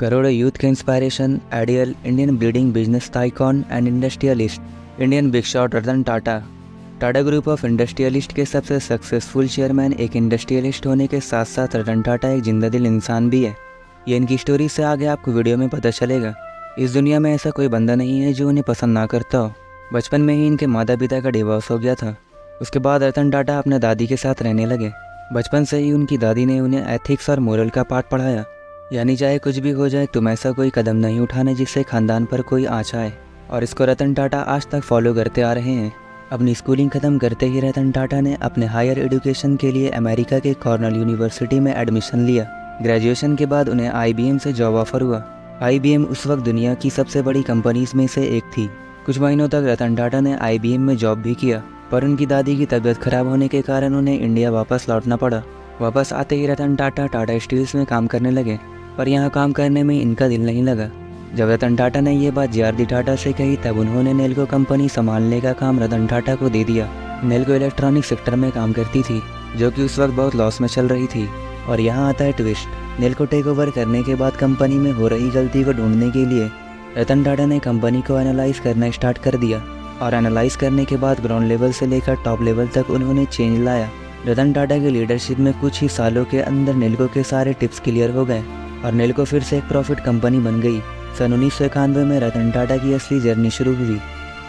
करोड़ों यूथ के inspiration, ideal, Indian bleeding business icon and industrialist, Indian big shot Ratan Tata. Tata group of industrialist के सबसे successful chairman एक industrialist होने के साथ साथ रतन टाटा एक जिंदा दिल इंसान भी है। ये इनकी स्टोरी से आगे आपको वीडियो में पता चलेगा। इस दुनिया में ऐसा कोई बंदा नहीं है जो उन्हें पसंद ना करता हो। बचपन में ही इनके माता पिता का डिवोर्स हो गया था। उसके बाद रतन टाटा अपने दादी के साथ रहने लगे। बचपन से ही उनकी दादी ने उन्हें एथिक्स और मोरल का पाठ पढ़ाया, यानी चाहे कुछ भी हो जाए तुम ऐसा कोई कदम नहीं उठाने जिससे खानदान पर कोई आँच आए। और इसको रतन टाटा आज तक फॉलो करते आ रहे हैं। अपनी स्कूलिंग ख़त्म करते ही रतन टाटा ने अपने हायर एजुकेशन के लिए अमेरिका के कॉर्नेल यूनिवर्सिटी में एडमिशन लिया। ग्रेजुएशन के बाद उन्हें IBM से जॉब ऑफर हुआ। IBM उस वक्त दुनिया की सबसे बड़ी कंपनीज में से एक थी। कुछ महीनों तक रतन टाटा ने IBM में जॉब भी किया, पर उनकी दादी की तबीयत खराब होने के कारण उन्हें इंडिया वापस लौटना पड़ा। वापस आते ही रतन टाटा टाटा स्टील्स में काम करने लगे, पर यहाँ काम करने में इनका दिल नहीं लगा। जब रतन टाटा ने ये बात JRD टाटा से कही तब उन्होंने नेल्को कंपनी संभालने का काम रतन टाटा को दे दिया। नेल्को इलेक्ट्रॉनिक सेक्टर में काम करती थी, जो कि उस वक्त बहुत लॉस में चल रही थी। और यहाँ आता है ट्विस्ट। नेल्को टेक ओवर करने के बाद कंपनी में हो रही गलती को ढूंढने के लिए रतन टाटा ने कंपनी को एनालाइज करना स्टार्ट कर दिया। और एनालाइज करने के बाद ग्राउंड लेवल से लेकर टॉप लेवल तक उन्होंने चेंज लाया। रतन टाटा की लीडरशिप में कुछ ही सालों के अंदर नेल्को के सारे टिप्स क्लियर हो गए और नेल्को फिर से एक प्रॉफिट कंपनी बन गई। सन 1991 में रतन टाटा की असली जर्नी शुरू हुई,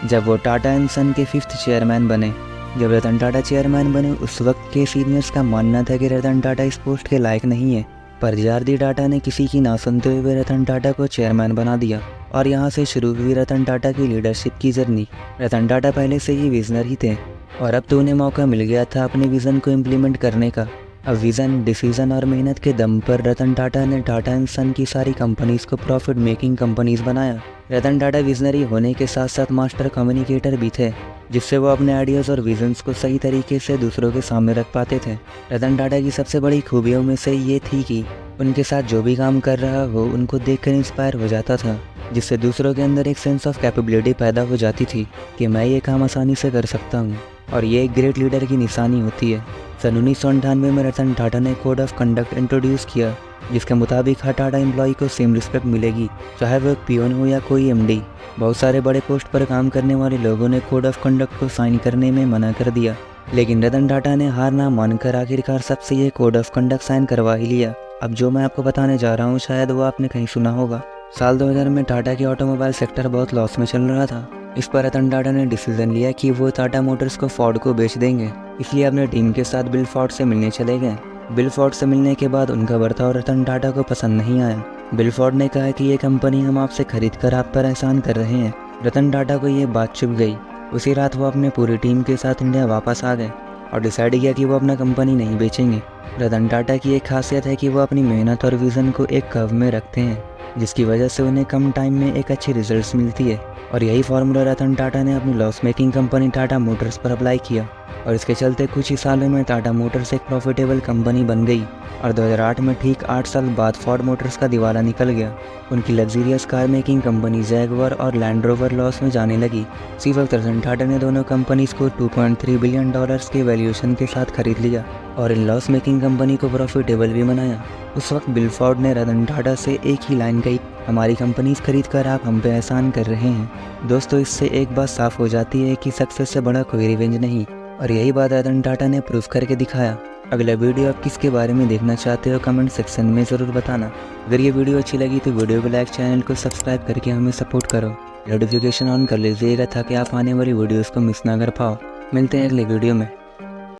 जब वो टाटा एंड सन के 5th चेयरमैन बने। जब रतन टाटा चेयरमैन बने उस वक्त के सीनियर्स का मानना था कि रतन टाटा इस पोस्ट के लायक नहीं है, पर JRD टाटा ने किसी की ना सुनते हुए रतन टाटा को चेयरमैन बना दिया। और यहाँ से शुरू हुई रतन टाटा की लीडरशिप की जर्नी। रतन टाटा पहले से ही विजनरी थे और अब तो उन्हें मौका मिल गया था अपने विज़न को इम्प्लीमेंट करने का। अब विज़न, डिसीजन और मेहनत के दम पर रतन टाटा ने टाटा एंड सन की सारी कंपनीज को प्रॉफिट मेकिंग कंपनीज बनाया। रतन टाटा विजनरी होने के साथ साथ मास्टर कम्युनिकेटर भी थे, जिससे वो अपने आइडियाज़ और विजन्स को सही तरीके से दूसरों के सामने रख पाते थे। रतन टाटा की सबसे बड़ी खूबियों में से ये थी कि उनके साथ जो भी काम कर रहा हो उनको देखकर इंस्पायर हो जाता था, जिससे दूसरों के अंदर एक सेंस ऑफ कैपेबिलिटी पैदा हो जाती थी कि मैं ये काम आसानी से कर सकता हूँ। और ये एक ग्रेट लीडर की निशानी होती है। सन 1998 में रतन टाटा ने कोड ऑफ कंडक्ट इंट्रोड्यूस किया, जिसके मुताबिक हर टाटा एम्प्लॉय को सेम रिस्पेक्ट मिलेगी, चाहे वो एक पियोन हो या कोई MD। बहुत सारे बड़े पोस्ट पर काम करने वाले लोगों ने कोड ऑफ कंडक्ट को साइन करने में मना कर दिया, लेकिन रतन टाटा ने हार ना मानकर आखिरकार सबसे ये कोड ऑफ कंडक्ट साइन करवा ही लिया। अब जो मैं आपको बताने जा रहा हूँ शायद वो आपने कहीं सुना होगा। साल 2000 में टाटा की ऑटोमोबाइल सेक्टर बहुत लॉस में चल रहा था। इस पर रतन टाटा ने डिसीजन लिया कि वो टाटा मोटर्स को फोर्ड को बेच देंगे, इसलिए अपने टीम के साथ बिल फोर्ड से मिलने चले गए। बिल फोर्ड से मिलने के बाद उनका बर्ताव रतन टाटा को पसंद नहीं आया। बिल फोर्ड ने कहा कि ये कंपनी हम आपसे खरीद कर आप पर एहसान कर रहे हैं। रतन टाटा को ये बात चुभ गई। उसी रात वो अपने पूरी टीम के साथ इंडिया वापस आ गए और डिसाइड किया कि वो अपना कंपनी नहीं बेचेंगे। रतन टाटा की एक खासियत है कि वो अपनी मेहनत और विज़न को एक कर्व में रखते हैं, जिसकी वजह से उन्हें कम टाइम में एक अच्छी रिजल्ट्स मिलती है। और यही फार्मूला रतन टाटा ने अपनी loss making company Tata Motors पर अप्लाई किया और इसके चलते कुछ ही सालों में टाटा मोटर्स एक प्रॉफिटेबल कंपनी बन गई। और 2008 में ठीक 8 साल बाद फोर्ड मोटर्स का दिवाला निकल गया। उनकी luxurious car making company Jaguar और लैंड रोवर लॉस में जाने लगी। इसी वक्त रतन टाटा ने दोनों कंपनीज को $2.3 बिलियन के वैल्यूएशन के साथ खरीद लिया और इन लॉस मेकिंग कंपनी को प्रॉफिटेबल भी बनाया। उस वक्त बिल फोर्ड ने रतन टाटा से एक ही लाइन कही, हमारी कंपनीज खरीद कर आप हम पे एहसान कर रहे हैं। दोस्तों, इससे एक बात साफ हो जाती है कि सक्सेस से बड़ा कोई रिवेंज नहीं, और यही बात रतन टाटा ने प्रूफ करके दिखाया। अगला वीडियो आप किसके बारे में देखना चाहते हो कमेंट सेक्शन में ज़रूर बताना। अगर ये वीडियो अच्छी लगी तो वीडियो को लाइक, चैनल को सब्सक्राइब करके हमें सपोर्ट करो। नोटिफिकेशन ऑन कर लीजिएगा ताकि आप आने वाली वीडियोज़ को मिस ना कर पाओ। मिलते हैं अगले वीडियो में।